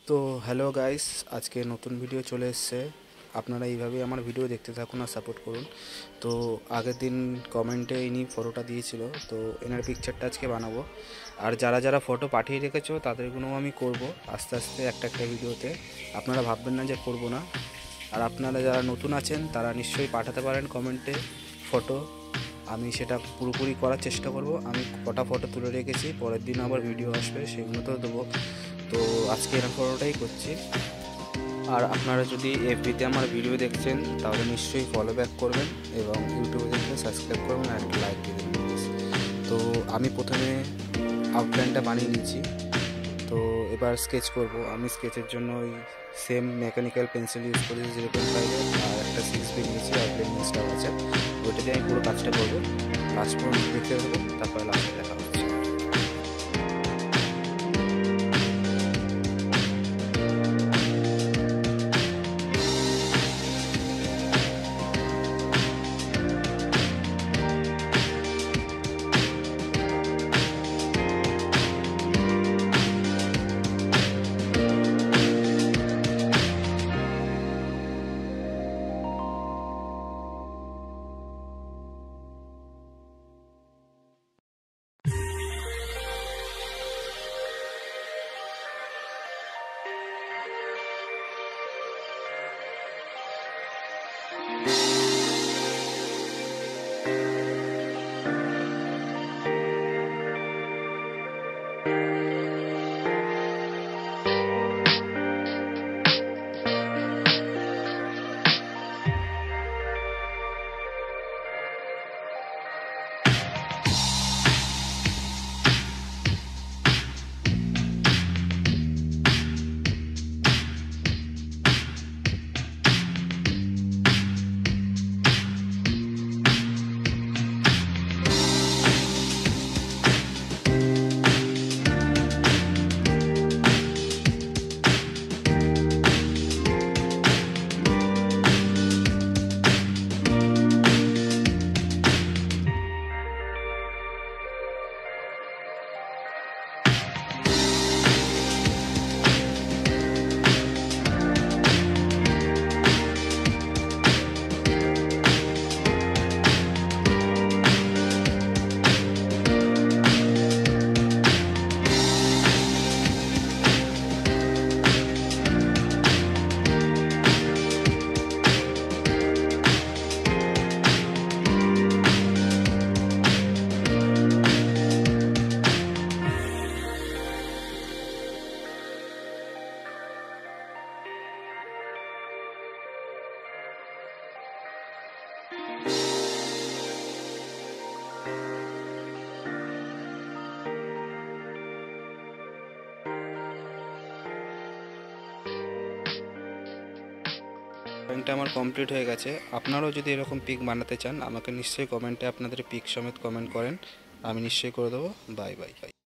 তো hello guys, আজকে নতুন ভিডিও চলে এসেছে। আপনারা এইভাবেই আমার ভিডিও দেখতে থাকুন আর সাপোর্ট করুন। তো আগের দিন কমেন্টে ইনি ফটোটা দিয়েছিল, তো এনার পিকচারটা আজকে বানাবো। আর যারা যারা ফটো পাঠিয়ে রেখেছো তাদেরগুলোও আমি করব আস্তে আস্তে একটা একটা ভিডিওতে। আপনারা ভাববেন না যে করব না। আর আপনারা যারা নতুন আছেন তারা নিশ্চয়ই পাঠাতে পারেন কমেন্টে ফটো, আমি সেটা পুরোপুরি করার চেষ্টা করব। আমি কটা ফটো তুলে রেখেছি, পরের দিন আবার ভিডিও আসবে, সেগুলোতেও দেবো। তো আজকে এরকম ফটোটাই করছি। আর আপনারা যদি এফবিতে আমার ভিডিও দেখছেন তাহলে নিশ্চয়ই ফলো ব্যাক করবেন, এবং ইউটিউবে দেখলে সাবস্ক্রাইব করবেন আর একটা লাইক দেবেন প্লিজ। তো আমি প্রথমে আউটলাইনটা বানিয়ে নিয়েছি। তো এবার স্কেচ করব। আমি স্কেচের জন্য ওই সেম মেকানিক্যাল পেন্সিল ইউজ করেছি 0.5 আর একটা 6B নিয়েছি, আউটলাইন স্টার আছে, ওইটা দিয়ে আমি পুরো কাজটা করবো। লাস্ট পর্যন্ত দেখতে দেবো, তারপরে লাস্টে দেখা হচ্ছে। ড্রয়িংটা আমার কমপ্লিট হয়ে গেছে। আপনারাও যদি এরকম পিক বানাতে চান আমাকে নিশ্চয়ই কমেন্টে আপনাদের পিক সমেত কমেন্ট করেন, আমি নিশ্চয়ই করে দেবো। Bye bye.